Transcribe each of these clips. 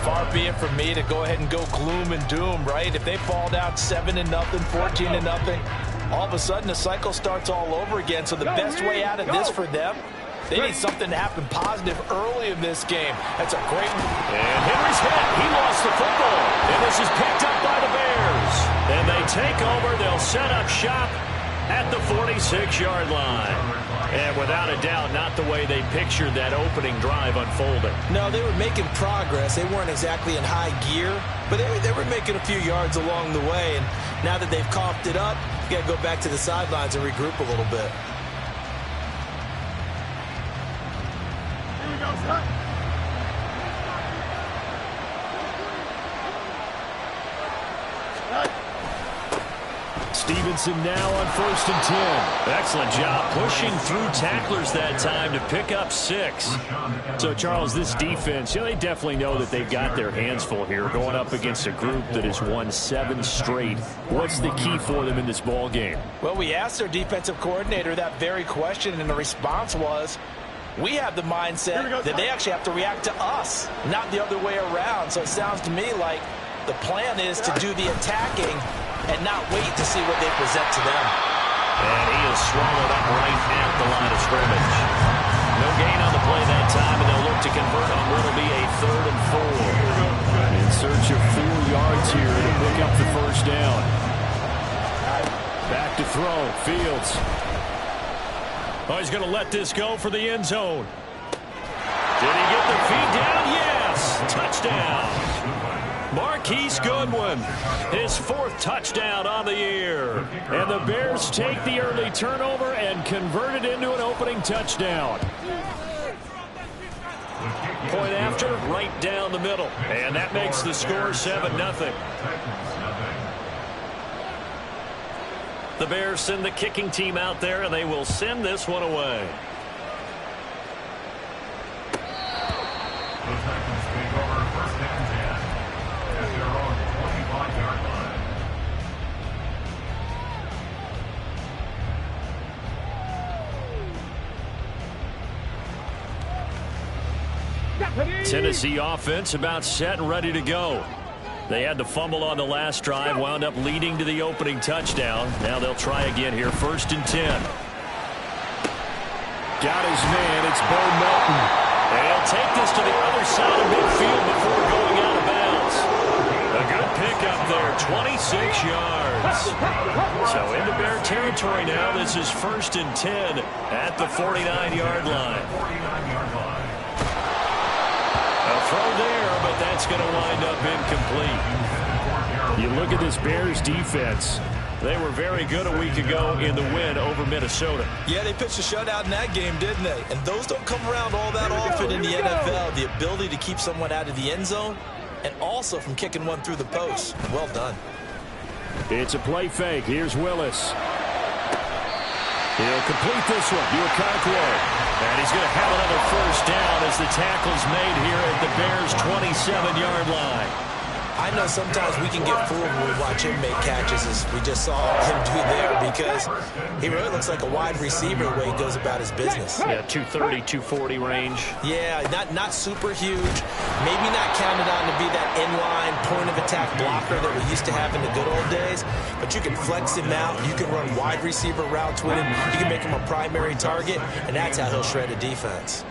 far be it from me to go ahead and go gloom and doom, right? If they fall down 7-0, 14-0, all of a sudden the cycle starts all over again. So the best way out of this for them, they need something to happen positive early in this game. That's a great one. And Henry's hit. He lost the football. And this is picked up by the Bears. And they take over. They'll set up shop at the 46-yard line. And without a doubt, not the way they pictured that opening drive unfolding. No, they were making progress. They weren't exactly in high gear, but they were making a few yards along the way. And now that they've coughed it up, you got to go back to the sidelines and regroup a little bit. Stevenson now on 1st and 10. Excellent job pushing through tacklers that time to pick up 6. So, Charles, this defense, they definitely know that they've got their hands full here going up against a group that has won 7 straight. What's the key for them in this ball game? Well, we asked their defensive coordinator that very question, and the response was, we have the mindset that they actually have to react to us, not the other way around. So it sounds to me like the plan is to do the attacking and not wait to see what they present to them. And he is swallowed up right at the line of scrimmage. No gain on the play that time, and they'll look to convert on what will be a 3rd and 4. In search of 4 yards here to pick up the first down. Back to throw, Fields. Oh, he's going to let this go for the end zone. Did he get the feet down? Yes! Touchdown! Marquise Goodwin, his 4th touchdown on the year. And the Bears take the early turnover and convert it into an opening touchdown. Point after, right down the middle. And that makes the score 7-0. The Bears send the kicking team out there, and they will send this one away. Tennessee offense about set and ready to go. They had the fumble on the last drive, wound up leading to the opening touchdown. Now they'll try again here, 1st and 10. Got his man, it's Bo Melton. And he'll take this to the other side of midfield before going out of bounds. A good pickup there, 26 yards. So into Bear territory now. This is 1st and 10 at the 49-yard line. A throw there, but that's going to wind up incomplete. You look at this Bears defense. They were very good a week ago in the win over Minnesota. Yeah, they pitched a shutout in that game, didn't they? And those don't come around all that often in the NFL. The ability to keep someone out of the end zone and also from kicking one through the post. Well done. It's a play fake. Here's Willis. He'll complete this one. Okonkwo. And he's going to have another first down as the tackle's made here at the Bears' 27-yard line. I know sometimes we can get fooled when we watch him make catches, as we just saw him do there, because he really looks like a wide receiver the way he goes about his business. Yeah, 230, 240 range. Yeah, not super huge. Maybe not counted on to be that inline point-of-attack blocker that we used to have in the good old days, but you can flex him out. You can run wide receiver routes with him. You can make him a primary target, and that's how he'll shred a defense.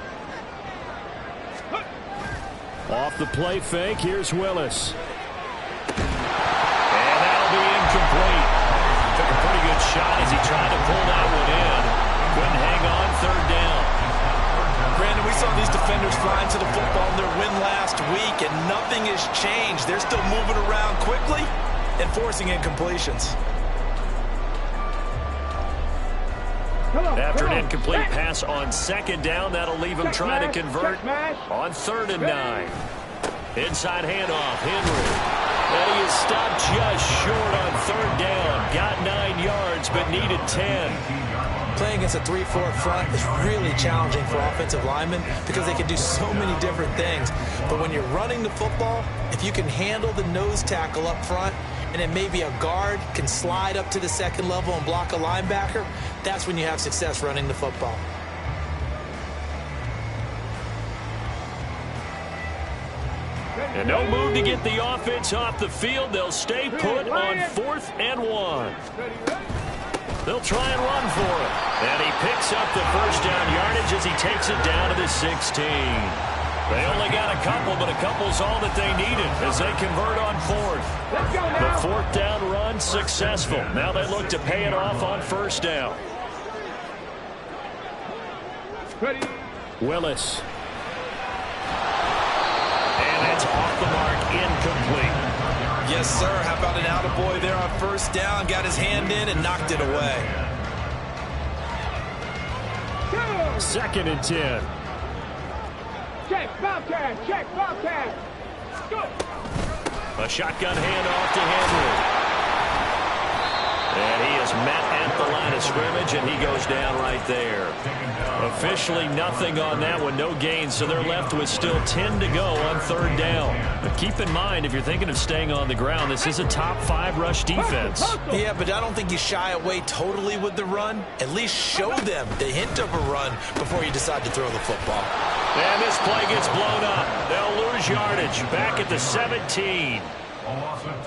Off the play fake, here's Willis. And that'll be incomplete. Took a pretty good shot as he tried to pull that one in. Couldn't hang on, 3rd down. Brandon, we saw these defenders flying to the football in their win last week, and nothing has changed. They're still moving around quickly and forcing incompletions. After an incomplete pass on 2nd down, that'll leave him trying to convert on 3rd and 9. Inside handoff, Henry. And he is stopped just short on 3rd down. Got 9 yards, but needed 10. Playing against a 3-4 front is really challenging for offensive linemen because they can do so many different things. But when you're running the football, if you can handle the nose tackle up front, and then maybe a guard can slide up to the 2nd level and block a linebacker, that's when you have success running the football. And no move to get the offense off the field. They'll stay put on 4th and 1. They'll try and run for it. And he picks up the first down yardage as he takes it down to the 16. They only got a couple, but a couple's all that they needed as they convert on 4th. The 4th down run successful. Now they look to pay it off on 1st down. Willis. And it's off the mark, incomplete. Yes, sir. How about an attaboy there on 1st down? Got his hand in and knocked it away. 2nd and 10. Check, Bobcat, check, Bobcat. Go. A shotgun handoff to Henry. And he is met at the line of scrimmage, and he goes down right there. Officially nothing on that one, no gain, so they're left with still 10 to go on 3rd down. But keep in mind, if you're thinking of staying on the ground, this is a top 5 rush defense. Yeah, but I don't think you shy away totally with the run. At least show them the hint of a run before you decide to throw the football. And this play gets blown up. They'll lose yardage back at the 17.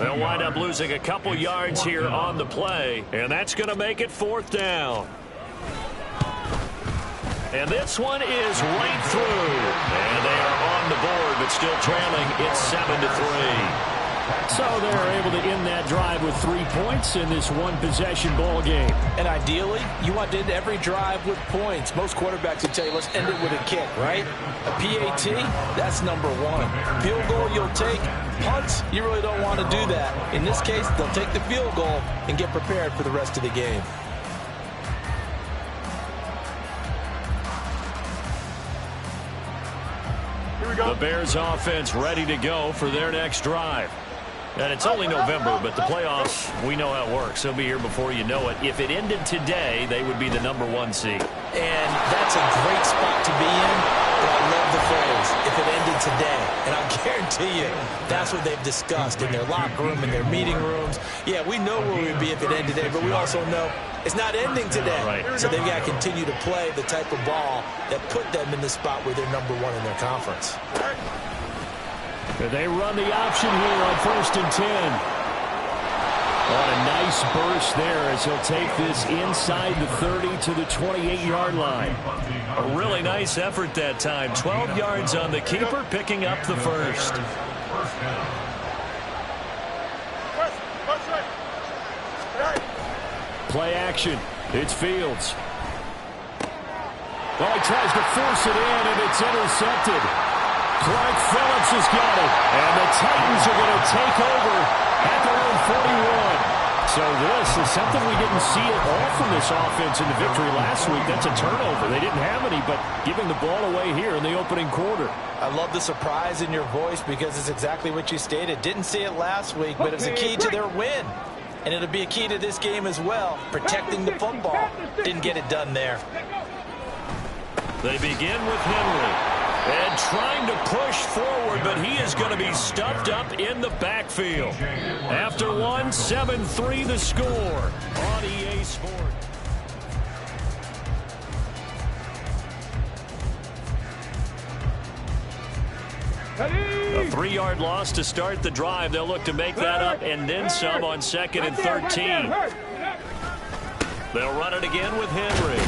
They'll wind up losing a couple yards here on the play, and that's going to make it 4th down. And this one is right through. And they are on the board, but still trailing. It's 7-3. So they're able to end that drive with 3 points in this one-possession ball game. And ideally, you want to end every drive with points. Most quarterbacks will tell you, let's end it with a kick, right? A PAT, that's number 1. Field goal you'll take. Punts, you really don't want to do that. In this case, they'll take the field goal and get prepared for the rest of the game. The Bears offense ready to go for their next drive. And it's only November, but the playoffs, we know how it works. They'll be here before you know it. If it ended today, they would be the number 1 seed. And that's a great spot to be in, but I love the phrase, if it ended today. And I guarantee you, that's what they've discussed in their locker room, in their meeting rooms. Yeah, we know where we'd be if it ended today, but we also know it's not ending today. Right. So they've got to continue to play the type of ball that put them in the spot where they're number 1 in their conference. They run the option here on 1st and 10. On a nice burst there as he'll take this inside the 30 to the 28-yard line. A really nice effort that time. 12 yards on the keeper, picking up the first. Play action. It's Fields. Well, he tries to force it in, and it's intercepted. Clark Phillips has got it, and the Titans are going to take over at their own 41. So this is something we didn't see at all from this offense in the victory last week. That's a turnover. They didn't have any, but giving the ball away here in the opening quarter. I love the surprise in your voice because it's exactly what you stated. Didn't see it last week, but it was a key to their win. And it'll be a key to this game as well, protecting the football. Didn't get it done there. They begin with Henry. And trying to push forward, but he is going to be stuffed up in the backfield. After 1, 7-3 the score on EA Sports. A 3-yard loss to start the drive. They'll look to make that up and then some on 2nd and 13. They'll run it again with Henry.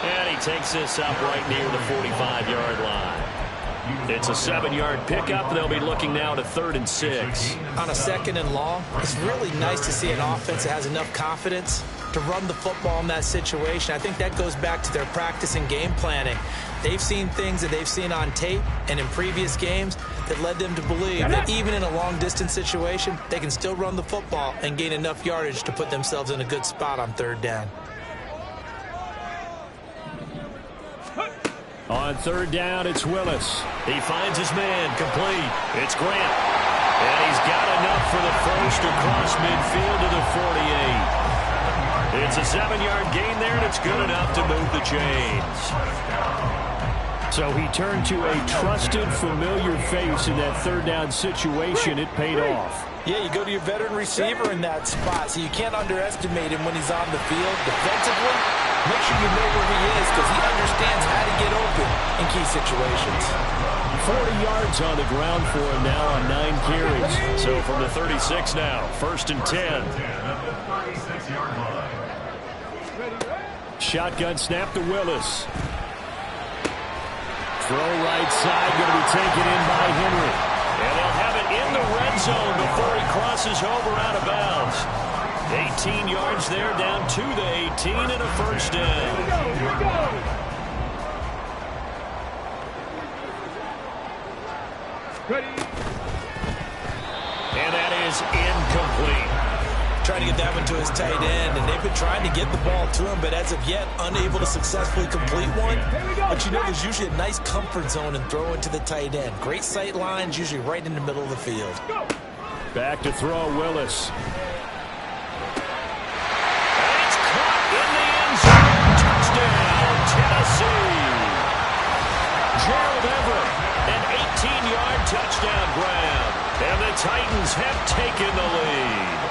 And he takes this up right near the 45-yard line. It's a 7-yard pickup. They'll be looking now to 3rd and 6. On a 2nd and long, it's really nice to see an offense that has enough confidence to run the football in that situation. I think that goes back to their practice and game planning. They've seen things that they've seen on tape and in previous games that led them to believe that even in a long-distance situation, they can still run the football and gain enough yardage to put themselves in a good spot on 3rd down. On 3rd down, it's Willis. He finds his man, complete. It's Grant. And he's got enough for the first across midfield to the 48. It's a 7-yard gain there, and it's good enough to move the chains. So he turned to a trusted, familiar face in that 3rd down situation. It paid off. Yeah, you go to your veteran receiver in that spot, so you can't underestimate him when he's on the field. Defensively, make sure you know where he is because he understands how to get open in key situations. 40 yards on the ground for him now on 9 carries. So from the 36 now, 1st and 10. Shotgun snap to Willis. Throw right side, going to be taken in by Henry. And they'll have it in the red zone before he crosses over out of bounds. 18 yards there, down to the 18 and a first down. Here we go. Ready. And that is incomplete. Trying to get that one to his tight end, and they've been trying to get the ball to him, but as of yet, unable to successfully complete one. But you know there's usually a nice comfort zone in throwing to the tight end. Great sight lines, usually right in the middle of the field. Back to throw, Willis. And it's caught in the end zone. Touchdown, Tennessee. Gerald Everett, an 18-yard touchdown grab. And the Titans have taken the lead.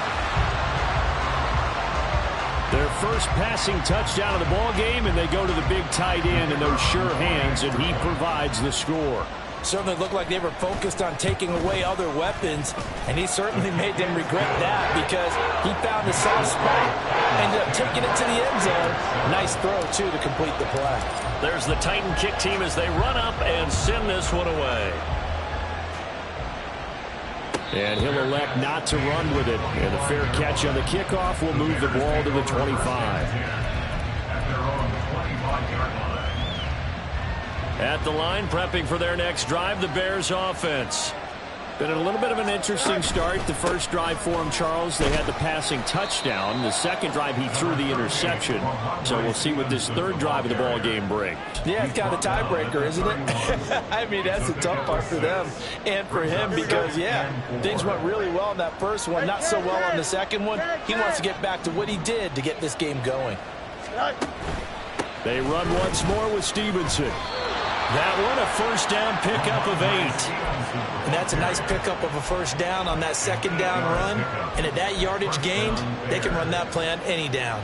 Their first passing touchdown of the ball game, and they go to the big tight end in those sure hands, and he provides the score. Certainly looked like they were focused on taking away other weapons, and he certainly made them regret that because he found a soft spot, ended up taking it to the end zone. Nice throw, too, to complete the play. There's the Titan kick team as they run up and send this one away. And he'll elect not to run with it. And a fair catch on the kickoff will move the ball to the 25. At the line, prepping for their next drive, the Bears offense. Been a little bit of an interesting start. The first drive for him, Charles, they had the passing touchdown. The second drive, he threw the interception. So we'll see what this third drive of the ball game brings. Yeah, it's kind of a tiebreaker, isn't it? I mean, that's the tough part for them and for him because, yeah, things went really well in that first one, not so well on the second one. He wants to get back to what he did to get this game going. They run once more with Stevenson. That one, a first down pickup of 8. And that's a nice pickup of a first down on that second down run. And at that yardage gained, they can run that play on any down.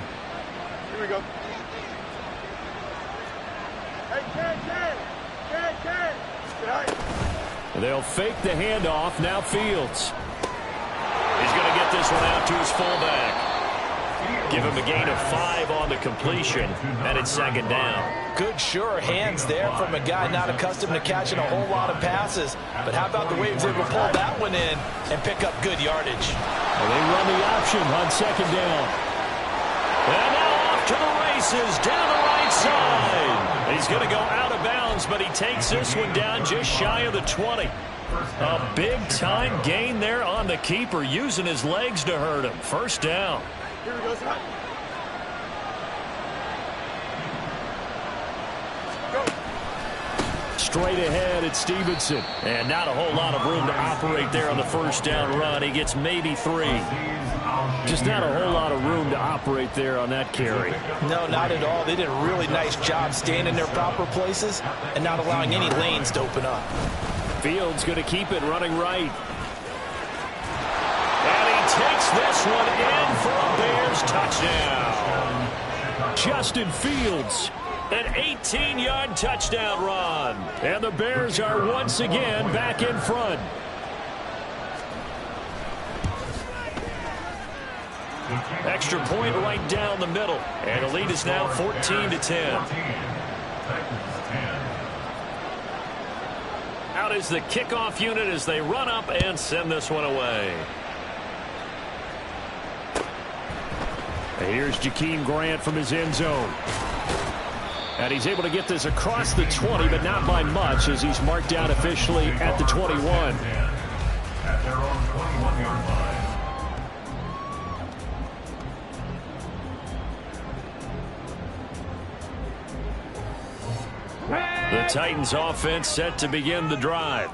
Here we go. They'll fake the handoff. Now Fields. He's going to get this one out to his fullback. Give him a gain of 5 on the completion, and it's second down. Good, sure hands there from a guy not accustomed to catching a whole lot of passes. But how about the way he was able to pull that one in and pick up good yardage? And they run the option on second down. And now off to the races down the right side. He's going to go out of bounds, but he takes this one down just shy of the 20. A big-time gain there on the keeper, using his legs to hurt him. First down. Here we go, Scott. Straight ahead at Stevenson. And not a whole lot of room to operate there on the first down run. He gets maybe 3. Just not a whole lot of room to operate there on that carry. No, not at all. They did a really nice job staying in their proper places and not allowing any lanes to open up. Fields going to keep it running right. And he takes this one in for a Bears touchdown. Justin Fields, an 18-yard touchdown run. And the Bears are once again back in front. Extra point right down the middle. And the lead is now 14-10. Out is the kickoff unit as they run up and send this one away. And here's Jakeem Grant from his end zone. And he's able to get this across the 20, but not by much as he's marked down officially at the 21. At their own 21-yard line. The Titans offense set to begin the drive.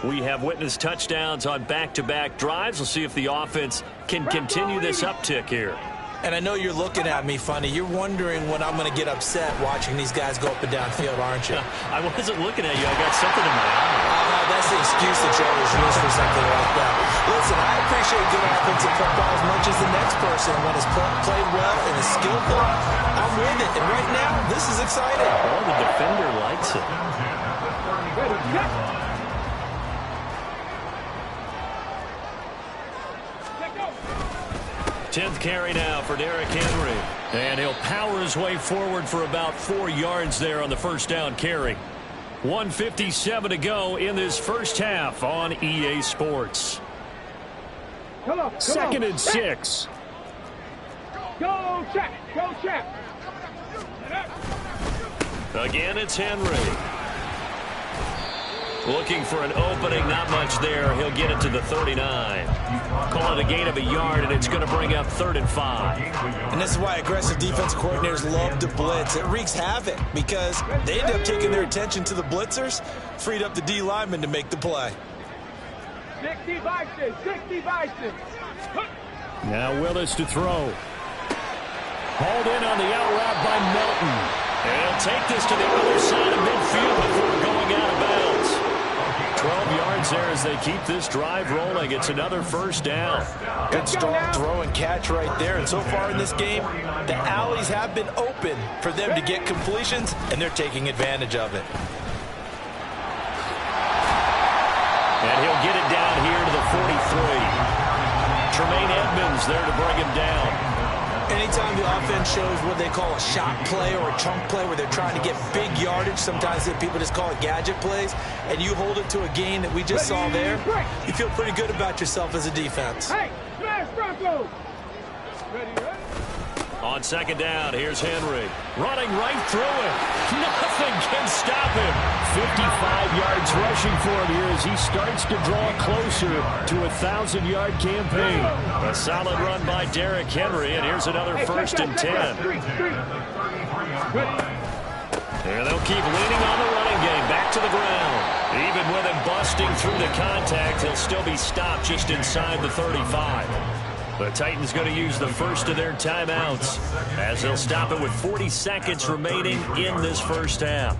We have witnessed touchdowns on back-to-back drives. We'll see if the offense can continue this uptick here. And I know you're looking at me funny. You're wondering when I'm going to get upset watching these guys go up and down field, aren't you? I wasn't looking at you. I got something in my eye. That's the excuse that you always use for something like that. Listen, I appreciate good offensive football as much as the next person. When it's played well and is skillful, I'm with it. And right now, this is exciting. Oh, the defender likes it. Ready, 10th carry now for Derrick Henry. And he'll power his way forward for about 4 yards there on the first down carry. 1:57 to go in this first half on EA Sports. Come on. Second and 6. Go check. Go check. Again, it's Henry. Looking for an opening, not much there. He'll get it to the 39. Call it a gain of a yard, and it's going to bring up 3rd and 5. And this is why aggressive defense coordinators love to blitz. It wreaks havoc because they end up taking their attention to the blitzers, freed up the D lineman to make the play. 60 Bison. 60 Bison. Now Willis to throw. Hauled in on the out route by Melton. And he'll take this to the other side of midfield before going out of bounds. 12 yards there as they keep this drive rolling. It's another first down. Good strong throw and catch right there. And so far in this game, the alleys have been open for them to get completions, and they're taking advantage of it. And he'll get it down here to the 43. Tremaine Edmonds there to bring him down. Anytime the offense shows what they call a shot play or a chunk play where they're trying to get big yardage, sometimes people just call it gadget plays, and you hold it to a gain that we just saw there, you feel pretty good about yourself as a defense. Hey, smash Broncos. Ready. On second down, here's Henry. Running right through him. Nothing can stop him. 55 yards rushing for him here as he starts to draw closer to a 1,000-yard campaign. A solid run by Derrick Henry, and here's another 1st and 10. And they'll keep leaning on the running game. Back to the ground. Even with him busting through the contact, he'll still be stopped just inside the 35. The Titans going to use the first of their timeouts as they'll stop it with 40 seconds remaining in this first half.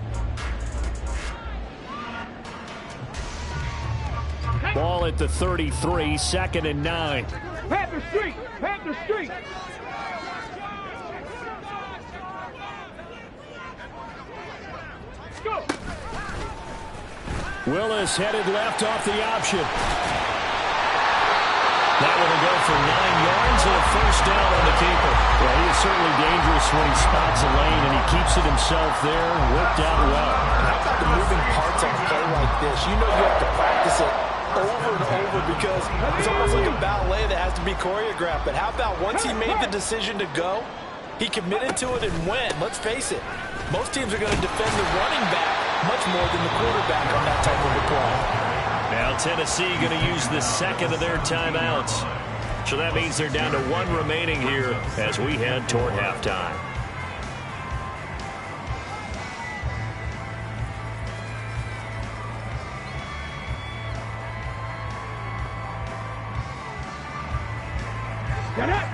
Ball at the 33, 2nd and 9. Panther Street. Panther Street. Go. Willis headed left off the option. That one will go for 9 yards and a first down on the keeper. Well, he is certainly dangerous when he spots a lane, and he keeps it himself there. Worked out well. How about the moving parts on a play like this? You know you have to practice it over and over because it's almost like a ballet that has to be choreographed. But how about once he made the decision to go, he committed to it and went. Let's face it, most teams are going to defend the running back much more than the quarterback on that type of a play. Now Tennessee going to use the second of their timeouts. So that means they're down to 1 remaining here as we head toward halftime.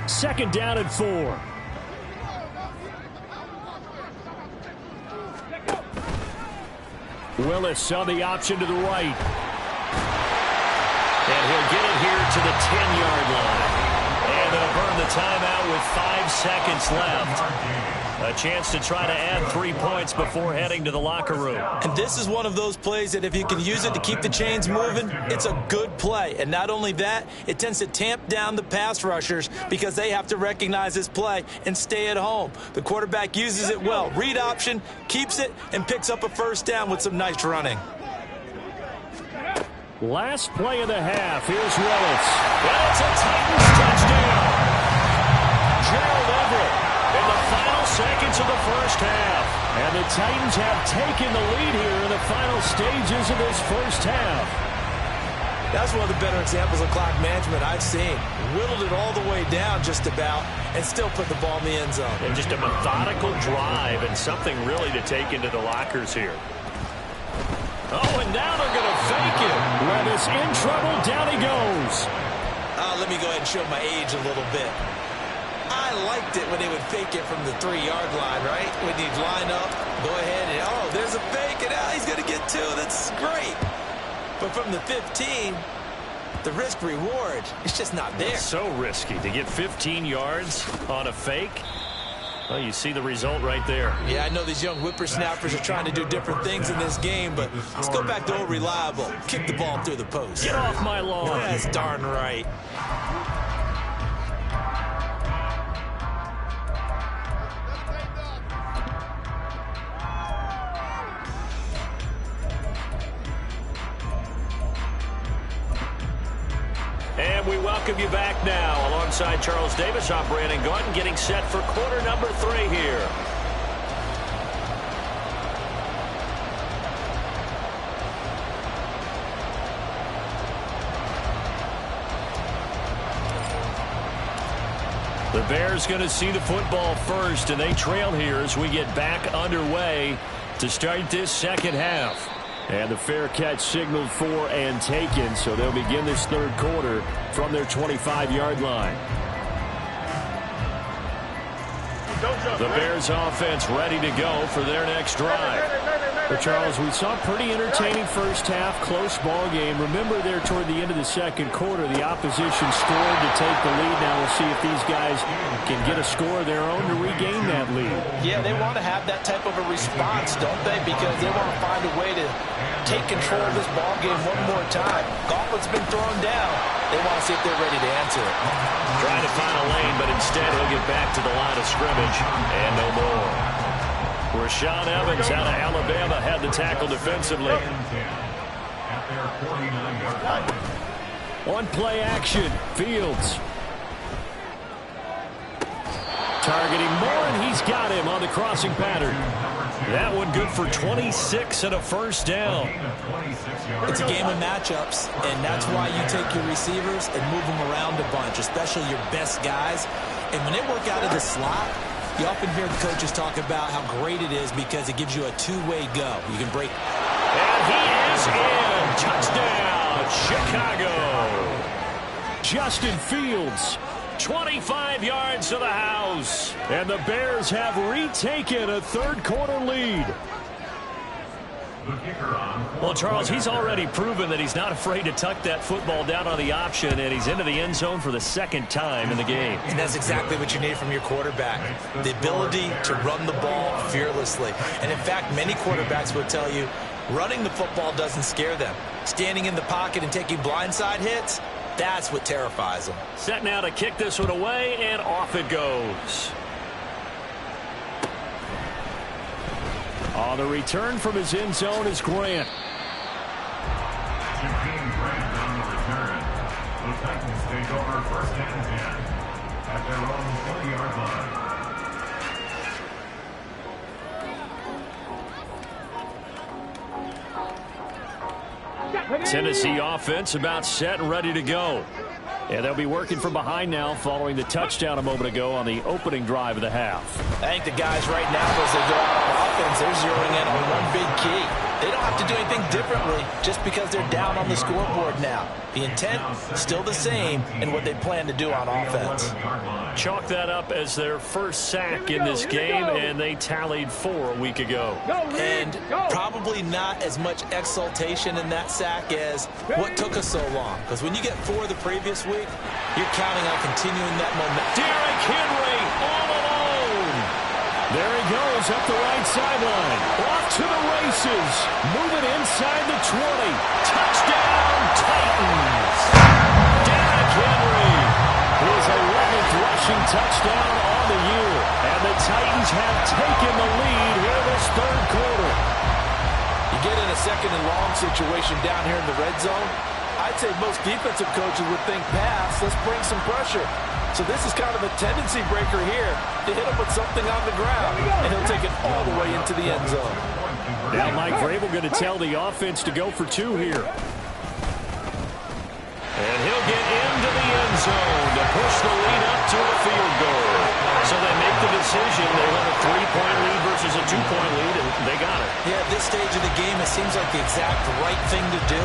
Second down and 4. Willis on the option to the right. And he'll get it here to the 10-yard line. And they'll burn the timeout with 5 seconds left. A chance to try to add 3 points before heading to the locker room. And this is one of those plays that if you can use it to keep the chains moving, it's a good play. And not only that, it tends to tamp down the pass rushers because they have to recognize this play and stay at home. The quarterback uses it well. Read option, keeps it, and picks up a first down with some nice running. Last play of the half. Here's Willis. And it's a Titans touchdown. Gerald Everett in the final seconds of the first half. And the Titans have taken the lead here in the final stages of this first half. That's one of the better examples of clock management I've seen. Whittled it all the way down just about and still put the ball in the end zone. And just a methodical drive and something really to take into the lockers here. Oh, and now they're going to fake it. Levis in trouble. Down he goes. Let me go ahead and show my age a little bit. I liked it when they would fake it from the 3-yard line, right? When you'd line up, go ahead and, oh, there's a fake, and he's going to get 2. That's great. But from the 15, the risk-reward, it's just not there. It's so risky to get 15 yards on a fake. Well, you see the result right there. Yeah, I know these young whippersnappers are trying to do different things in this game, but let's go back to old reliable. Kick the ball through the post. Get off my lawn. That's darn right. And we welcome you back now. Alongside Charles Davis, I'm Brandon Gaudin, getting set for quarter number 3 here. The Bears going to see the football first, and they trail here as we get back underway to start this second half. And the fair catch signaled for and taken, so they'll begin this third quarter from their 25-yard line. The Bears offense ready to go for their next drive. Well, Charles, we saw a pretty entertaining first half, close ball game. Remember there toward the end of the second quarter, the opposition scored to take the lead. Now we'll see if these guys can get a score of their own to regain that lead. Yeah, they want to have that type of a response, don't they? Because they want to find a way to take control of this ball game one more time. Gauntlet's been thrown down. They want to see if they're ready to answer it. Trying to find a lane, but instead he'll get back to the line of scrimmage and no more. Rashaan Evans out of Alabama had the tackle defensively. One play action. Fields. Targeting Moore, and he's got him on the crossing pattern. That one good for 26 and a first down. It's a game of matchups, and that's why you take your receivers and move them around a bunch, especially your best guys. And when they work out of the slot, you often hear the coaches talk about how great it is because it gives you a two-way go. You can break. And he is in. Touchdown, Chicago. Justin Fields, 25 yards to the house. And the Bears have retaken a third quarter lead. Well, Charles, he's already proven that he's not afraid to tuck that football down on the option, and he's into the end zone for the second time in the game. And that's exactly what you need from your quarterback, the ability to run the ball fearlessly. And, in fact, many quarterbacks will tell you running the football doesn't scare them. Standing in the pocket and taking blindside hits, that's what terrifies them. Set now to kick this one away, and off it goes. On the return from his end zone is Grant. Grant on the return. The Titans take over first and 10 at their own 20-yard line. Tennessee offense about set and ready to go. And they'll be working from behind now following the touchdown a moment ago on the opening drive of the half. I think the guys right now, as they go out on offense, they're zeroing in on one big key. They don't have to do anything differently just because they're down on the scoreboard now. The intent, still the same, and what they plan to do on offense. Chalk that up as their first sack in this game, and they tallied 4 a week ago. And probably not as much exultation in that sack as what took us so long. Because when you get 4 the previous week, you're counting on continuing that momentum. Derrick Henry all alone. There he goes up the right sideline. Off to the races. Moving inside the 20. Touchdown, Titans. Derrick Henry. His 11th rushing touchdown on the year. And the Titans have taken the lead here this third quarter. You get in a second and long situation down here in the red zone, I'd say most defensive coaches would think pass, let's bring some pressure. So this is kind of a tendency breaker here to hit him with something on the ground, and he'll take it all the way into the end zone. Now Mike Vrabel going to tell the offense to go for 2 here. And he'll get into the end zone to push the lead up to a field goal. So they make the decision. They want a 3-point lead versus a 2-point lead, and they got it. Yeah, at this stage of the game, it seems like the exact right thing to do.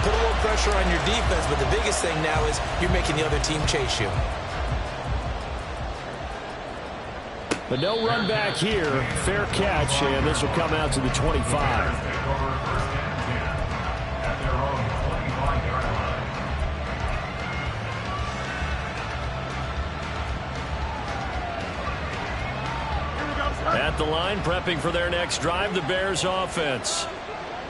Put a little pressure on your defense, but the biggest thing now is you're making the other team chase you. But no run back here. Fair catch, and this will come out to the 25. At the line, prepping for their next drive, the Bears offense.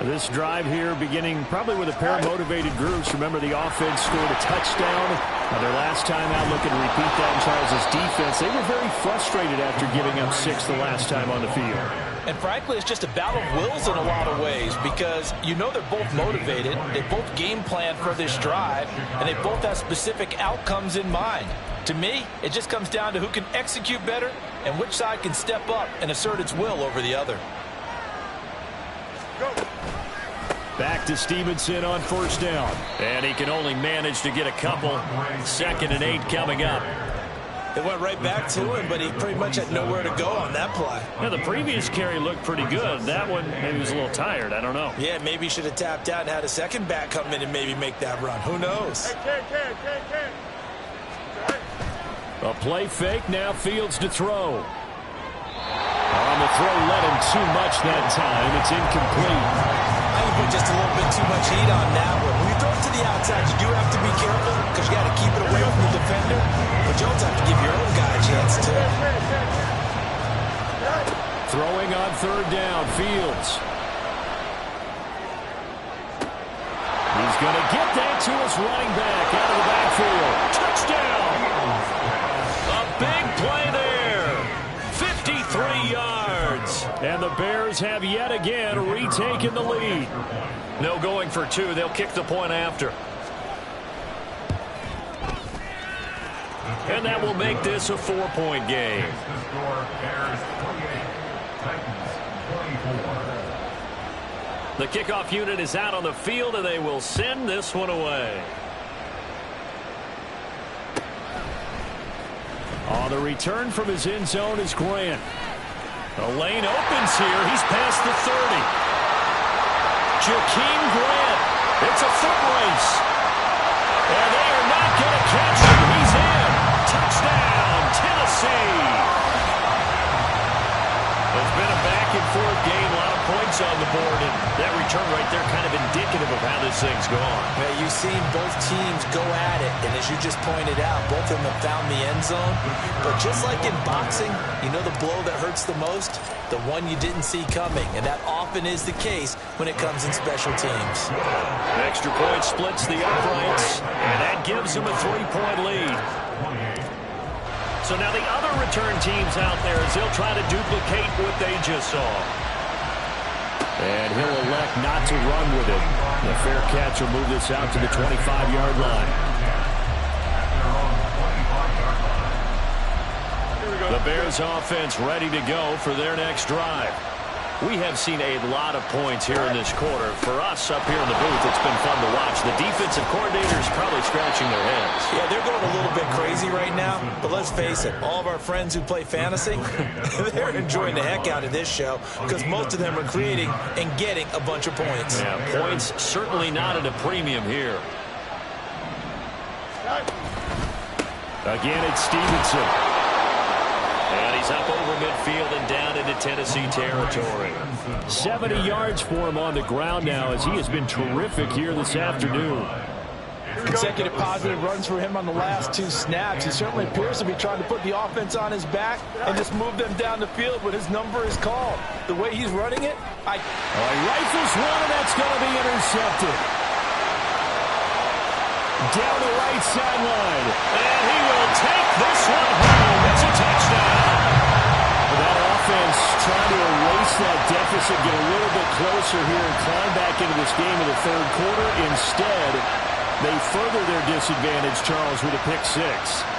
This drive here beginning probably with a pair of motivated groups. Remember, the offense scored a touchdown. Their last time out, looking to repeat that in Charles' defense. They were very frustrated after giving up 6 the last time on the field. And frankly, it's just a battle of wills in a lot of ways because you know they're both motivated. They both game plan for this drive, and they both have specific outcomes in mind. To me, it just comes down to who can execute better and which side can step up and assert its will over the other. Back to Stevenson on first down. And he can only manage to get a couple. 2nd and 8 coming up. They went right back to him, but he pretty much had nowhere to go on that play. Yeah, the previous carry looked pretty good. That one, maybe he was a little tired. I don't know. Yeah, maybe he should have tapped out and had a second back come in and maybe make that run. Who knows? A play fake. Now Fields to throw. On the throw, led him too much that time. It's incomplete. I think put just a little bit too much heat on that one. When you throw it to the outside, you do have to be careful because you got to keep it away from the defender. But you also have to give your own guy a chance too. Throwing on 3rd down, Fields. He's going to get that to his running back out of the backfield. Touchdown! A big play there. 53 yards. And the Bears have yet again retaken the lead. No going for 2. They'll kick the point after. And that will make this a 4-point game. The kickoff unit is out on the field, and they will send this one away. On the return from his end zone is Grant. The lane opens here. He's past the 30. Jakeem Grant. It's a foot race. And they are not going to catch him. He's in. Touchdown, Tennessee. It's been a back-and-forth game. A lot of points on the board. And that return right there kind of indicative of how this thing's gone. Yeah, you've seen both teams go at it. And as you just pointed out, both of them have found the end zone. But just like in boxing, you know the blow that hurts the most? The one you didn't see coming. And that often is the case when it comes in special teams. Extra point splits the uprights. And that gives them a 3-point lead. So now the other return teams out there as they'll try to duplicate what they just saw. And he'll elect not to run with it. The fair catch will move this out to the 25-yard line. The Bears offense ready to go for their next drive. We have seen a lot of points here in this quarter. For us up here in the booth, it's been fun to watch. The defensive coordinators probably scratching their heads. Yeah, they're going a little bit crazy right now. But let's face it, all of our friends who play fantasy, they're enjoying the heck out of this show because most of them are creating and getting a bunch of points. Yeah, points certainly not at a premium here. Again, it's Stevenson. And he's up over midfield and down into Tennessee territory. 70 yards for him on the ground now as he has been terrific here this afternoon. Consecutive positive runs for him on the last 2 snaps. He certainly appears to be trying to put the offense on his back and just move them down the field when his number is called. The way he's running it, he rifles one, and that's going to be intercepted. Down the right sideline. And he will take this one home. It's a touchdown. That offense trying to erase that deficit, get a little bit closer here and climb back into this game in the 3rd quarter. Instead, they further their disadvantage, Charles, with a pick 6.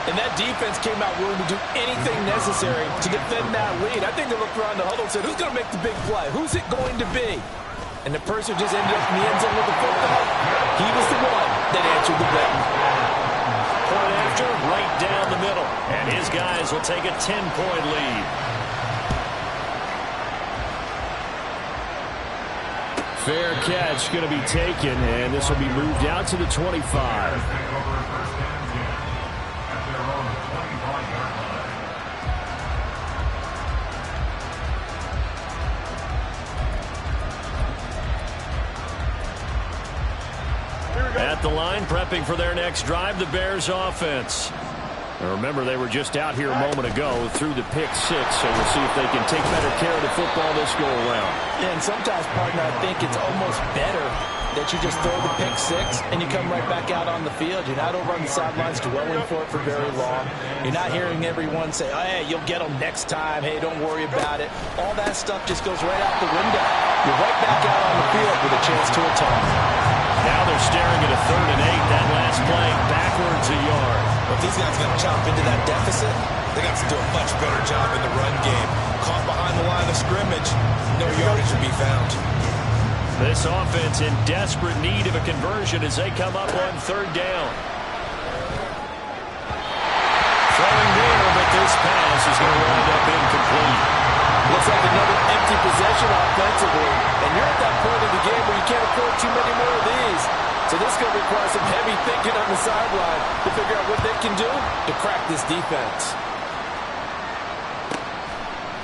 And that defense came out willing to do anything necessary to defend that lead. I think they looked around the huddle and said, who's going to make the big play? Who's it going to be? And the person who just ended up in the end zone with the football, he was the one that answered the bell. Point after, right down the middle. And his guys will take a 10-point lead. Fair catch going to be taken, and this will be moved out to the 25. At the line, prepping for their next drive, the Bears offense. Now remember, they were just out here a moment ago through the pick six, so we'll see if they can take better care of the football this go-around. Yeah, and sometimes, partner, I think it's almost better that you just throw the pick six and you come right back out on the field. You're not over on the sidelines dwelling for it for very long. You're not hearing everyone say, oh, hey, you'll get them next time. Hey, don't worry about it. All that stuff just goes right out the window. You're right back out on the field with a chance to atone. Now they're staring at a 3rd and 8. That last play backwards a yard. Well, if these guys are going to chop into that deficit, they got to do a much better job in the run game. Caught behind the line of scrimmage, no yardage to be found. This offense in desperate need of a conversion as they come up on 3rd down. Throwing there, but this pass is going to wind up incomplete. Looks like another empty possession offensively. And you're at that point of the game where you can't afford too many more of these. So this is going to require some heavy thinking on the sideline to figure out what they can do to crack this defense.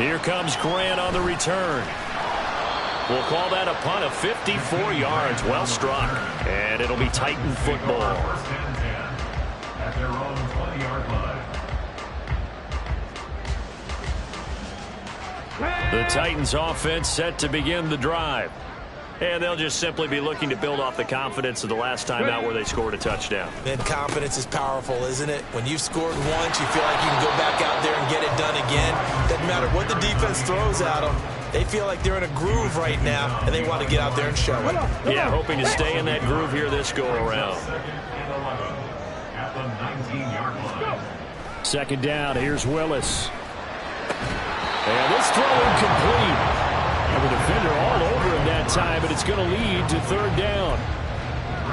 Here comes Grant on the return. We'll call that a punt of 54 yards. Well struck. And it'll be Titan football. 1st and 10 at their own 20-yard line. The Titans offense set to begin the drive. And they'll just simply be looking to build off the confidence of the last time out where they scored a touchdown. And confidence is powerful, isn't it? When you've scored once, you feel like you can go back out there and get it done again. Doesn't matter what the defense throws at them. They feel like they're in a groove right now, and they want to get out there and show it. Yeah, hoping to stay in that groove here this go-around. 2nd and 11 at the 19-yard line. 2nd down, here's Willis. And this throw incomplete. And the defender all over him that time, but it's going to lead to 3rd down.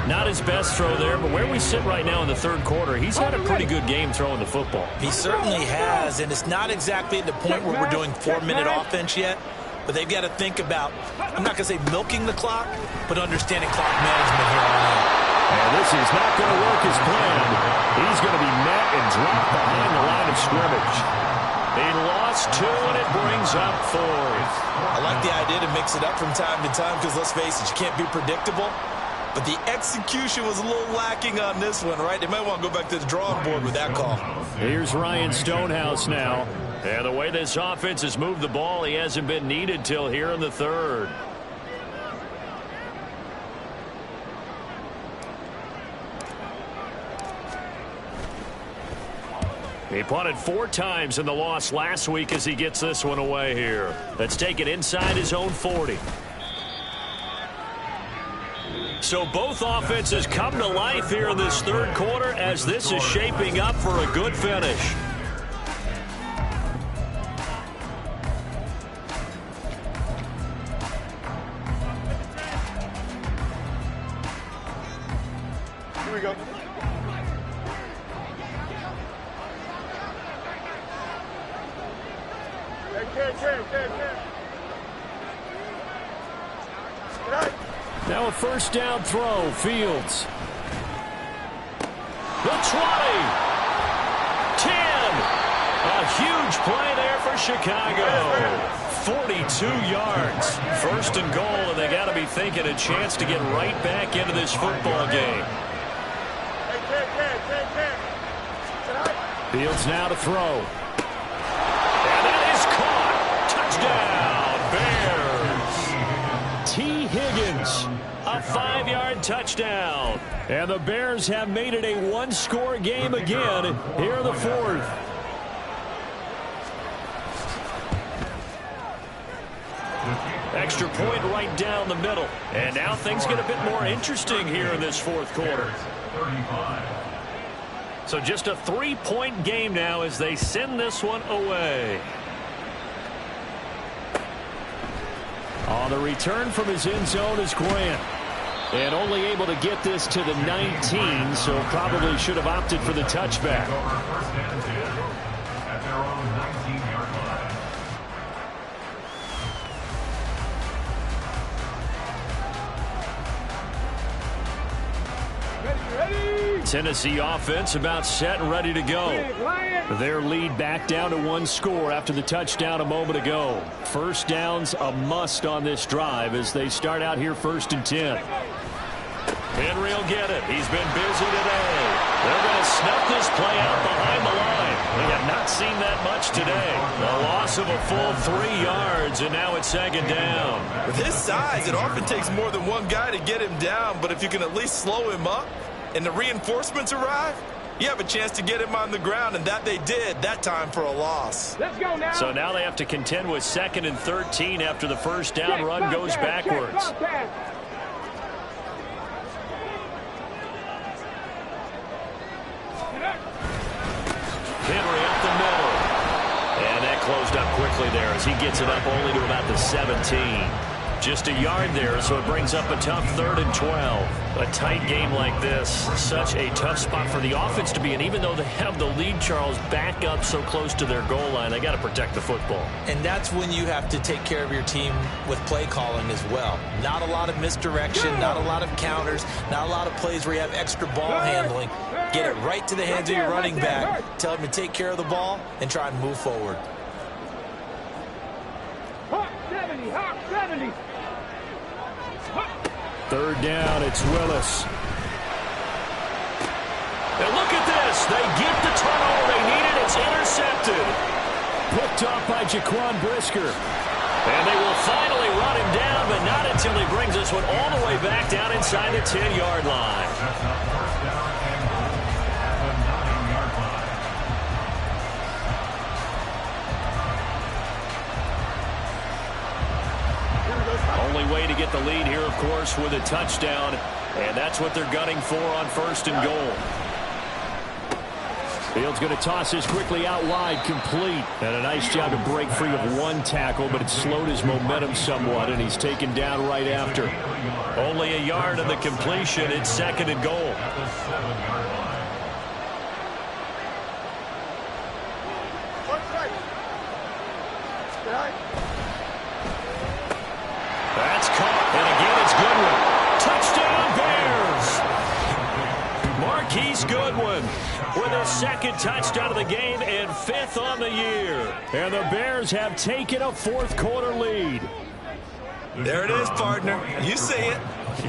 Not his best throw there, but where we sit right now in the 3rd quarter, he's had a pretty good game throwing the football. He certainly has, and it's not exactly at the point where we're doing 4-minute offense yet, but they've got to think about, I'm not going to say milking the clock, but understanding clock management here on out. And this is not going to work as planned. He's going to be met and dropped behind the line of scrimmage. He lost 2, and it brings up 4th. I like the idea to mix it up from time to time because, let's face it, you can't be predictable. But the execution was a little lacking on this one, right? They might want to go back to the drawing board with that call. Here's Ryan Stonehouse now. And the way this offense has moved the ball, he hasn't been needed till here in the 3rd. He punted 4 times in the loss last week as he gets this one away here. Let's take it inside his own 40. So both offenses come to life here in this 3rd quarter as this is shaping up for a good finish. Here we go. Now a 1st down throw, Fields. The 20. 10. A huge play there for Chicago. 42 yards. 1st and goal, and they got to be thinking a chance to get right back into this football game. Fields now to throw. And that is caught. Touchdown, Bears. T. Higgins, a 5-yard touchdown. And the Bears have made it a 1-score game again here in the 4th. Extra point right down the middle. And now things get a bit more interesting here in this 4th quarter. 35. So just a 3-point game now as they send this one away. On the return from his end zone is Grant. And only able to get this to the 19, so probably should have opted for the touchback. Over 1st and 10 at their own 19-yard line. Ready? Tennessee offense about set and ready to go. Their lead back down to 1 score after the touchdown a moment ago. 1st down's a must on this drive as they start out here 1st and 10. Henry will get it. He's been busy today. They're going to snuff this play out behind the line. seen that much today. A loss of a full 3 yards, and now it's second down. With his size, it often takes more than one guy to get him down, but if you can at least slow him up and the reinforcements arrive, you have a chance to get him on the ground, and that they did that time for a loss. Let's go now. So now they have to contend with 2nd and 13 after the first down run goes backwards. Henry up the middle. And that closed up quickly there as he gets it up only to about the 17. Just a yard there, so it brings up a tough 3rd and 12. A tight game like this, such a tough spot for the offense to be in. Even though they have the lead, Charles, back up so close to their goal line, they got to protect the football. And that's when you have to take care of your team with play calling as well. Not a lot of misdirection, not a lot of counters, not a lot of plays where you have extra ball handling. Get it right to the hands of your running back. Tell him to take care of the ball and try and move forward. Hawk 70, Hawk 70. 3rd down, it's Willis. And look at this. They get the turnover they needed. It's intercepted. Picked off by Jaquan Brisker. And they will finally run him down, but not until he brings this one all the way back down inside the 10-yard line. That's a first down and goal at the 9-yard line. Only way to get the lead here, of course, with a touchdown. And that's what they're gunning for on 1st and goal. Fields going to toss this quickly out wide, complete. And a nice job to break free of one tackle, but it slowed his momentum somewhat, and he's taken down right after. Only a yard of the completion. It's 2nd and goal. At the 7-yard line. That's caught, and again it's Goodwin. Touchdown, Bears! Marquise Goodwin with his 2nd touchdown of the game and 5th on the year. And the Bears have taken a 4th quarter lead. There it is, partner. You see it.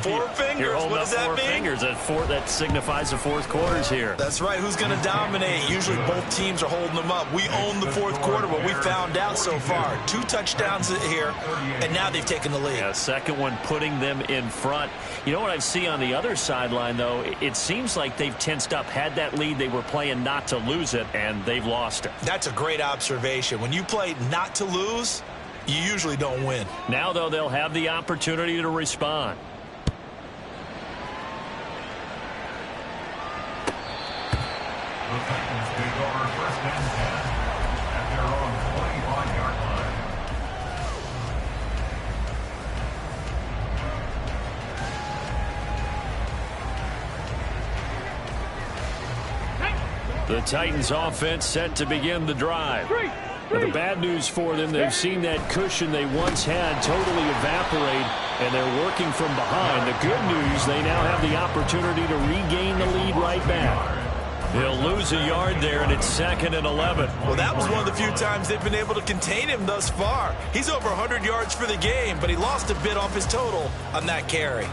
4 fingers. You're holding What up does that 4 mean? fingers. That signifies the 4th quarters here. That's right. Who's going to dominate? Usually both teams are holding them up. We own the 4th quarter, what we found out so far. 2 touchdowns here, and now they've taken the lead. Yeah, 2nd one putting them in front. You know what I see on the other sideline, though? It seems like they've tensed up. Had that lead, they were playing not to lose it, and they've lost it. That's a great observation. When you play not to lose, you usually don't win. Now, though, they'll have the opportunity to respond. The Titans take over 1st and 10 at their own 25-yard line. The Titans offense set to begin the drive. But the bad news for them, they've seen that cushion they once had totally evaporate, and they're working from behind. The good news, they now have the opportunity to regain the lead right back. They'll lose a yard there, and it's 2nd and 11. Well, that was one of the few times they've been able to contain him thus far. He's over 100 yards for the game, but he lost a bit off his total on that carry.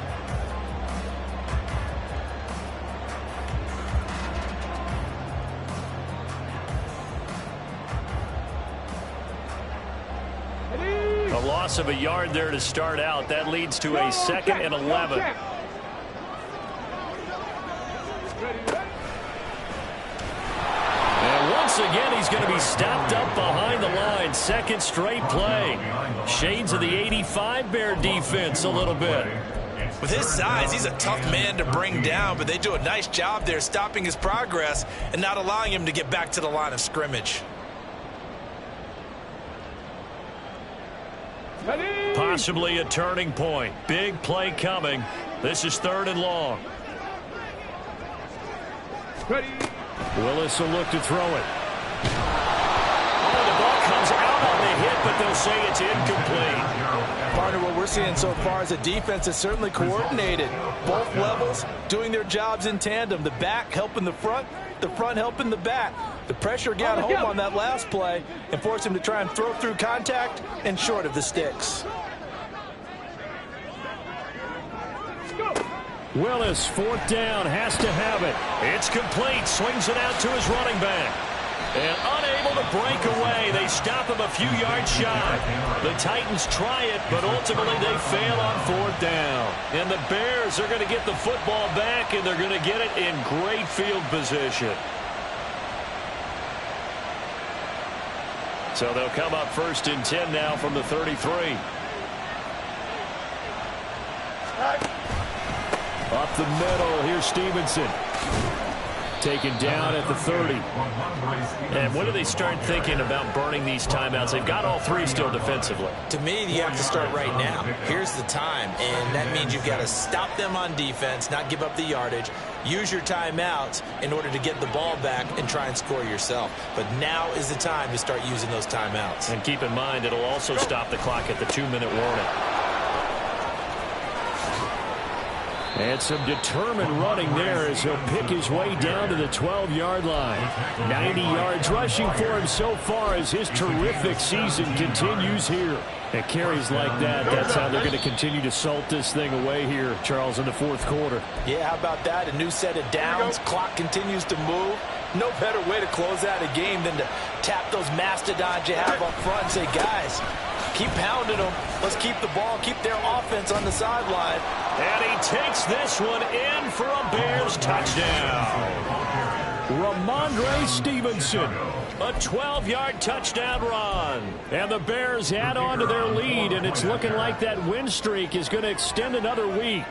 A loss of a yard there to start out. That leads to a 2nd and 11. And once again, he's going to be stopped up behind the line. 2nd straight play. Shades of the 85 Bear defense a little bit. With his size, he's a tough man to bring down, but they do a nice job there stopping his progress and not allowing him to get back to the line of scrimmage. Possibly a turning point. Big play coming. This is 3rd and long. Willis will look to throw it. Oh, the ball comes out on the hit, but they'll say it's incomplete. Partner, what we're seeing so far is a defense that's certainly coordinated. Both levels doing their jobs in tandem. The back helping the front helping the back. The pressure got home on that last play and forced him to try and throw through contact and short of the sticks. Willis, 4th down, has to have it. It's complete. Swings it out to his running back. And unable to break away. They stop him a few yards shy. The Titans try it, but ultimately they fail on 4th down. And the Bears are going to get the football back, and they're going to get it in great field position. So they'll come up 1st and 10 now from the 33. Up the middle, here's Stevenson. Taken down at the 30. And when do they start thinking about burning these timeouts? They've got all 3 still defensively. To me, you have to start right now. Here's the time, and that means you've got to stop them on defense, not give up the yardage, use your timeouts in order to get the ball back and try and score yourself. But now is the time to start using those timeouts. And keep in mind, it'll also stop the clock at the 2-minute warning. And some determined running there as he'll pick his way down to the 12-yard line. 90 yards rushing for him so far as his terrific season continues here. And carries like that, that's how they're going to continue to salt this thing away here, Charles, in the 4th quarter. Yeah, how about that? A new set of downs. Clock continues to move. No better way to close out a game than to tap those mastodons you have up front and say, guys, keep pounding them. Let's keep the ball, keep their offense on the sideline. And he takes this one in for a Bears touchdown. Ramondre Stevenson, a 12-yard touchdown run. And the Bears add on to their lead, and it's looking like that win streak is going to extend another week.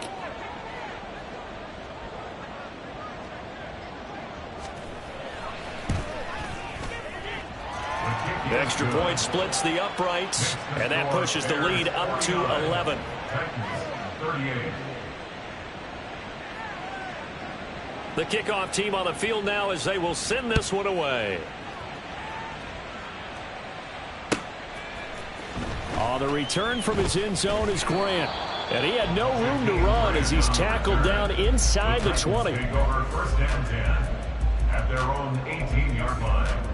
The extra point splits the uprights, and that pushes the lead up to 11. The kickoff team on the field now as they will send this one away. On the return from his end zone is Grant. And he had no room to run as he's tackled down inside the 20. Take over 1st and 10 at their own 18-yard line.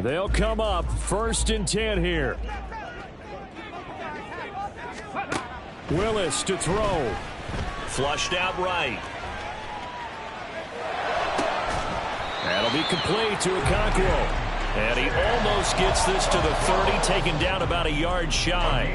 They'll come up 1st and 10 here. Willis to throw. Flushed out right. That'll be complete to Okonkwo. And he almost gets this to the 30, taken down about a yard shy.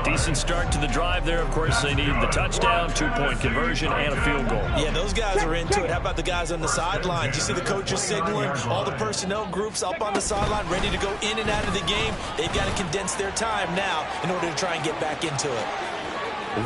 Decent start to the drive there. Of course, they need the touchdown, 2-point conversion, and a field goal. Yeah, those guys are into it. How about the guys on the sideline? Do you see the coaches signaling? All the personnel groups up on the sideline ready to go in and out of the game. They've got to condense their time now in order to try and get back into it.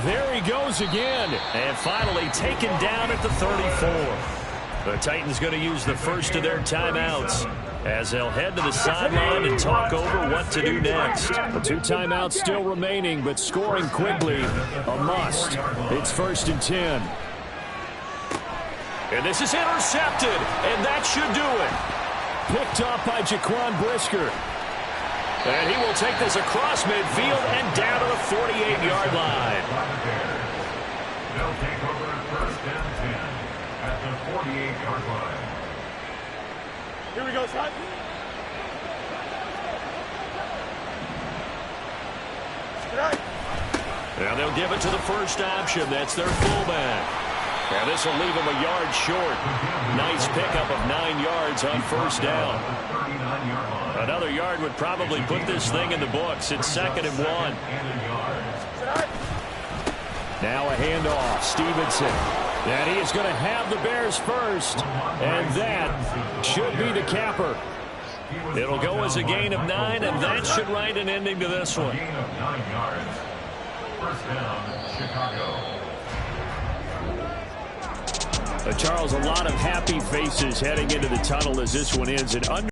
There he goes again. And finally taken down at the 34. The Titans going to use the first of their timeouts as they'll head to the sideline and talk over what to do next. The 2 timeouts still remaining, but scoring quickly a must. It's 1st and 10. And this is intercepted, and that should do it. Picked up by Jaquan Brisker. And he will take this across midfield and down to the 48-yard line. They'll take over 1st and 10 at the 48-yard line. Here we go, son. And they'll give it to the first option. That's their fullback. And this will leave him a yard short. Nice pickup of 9 yards on 1st down. Another yard would probably put this thing in the books. It's 2nd and 1. Now a handoff. Stevenson. And he is going to have the Bears first. And that should be the capper. It'll go as a gain of 9, and that should write an ending to this one. Gain of 9 yards. 1st down, Chicago. Charles, a lot of happy faces heading into the tunnel as this one ends.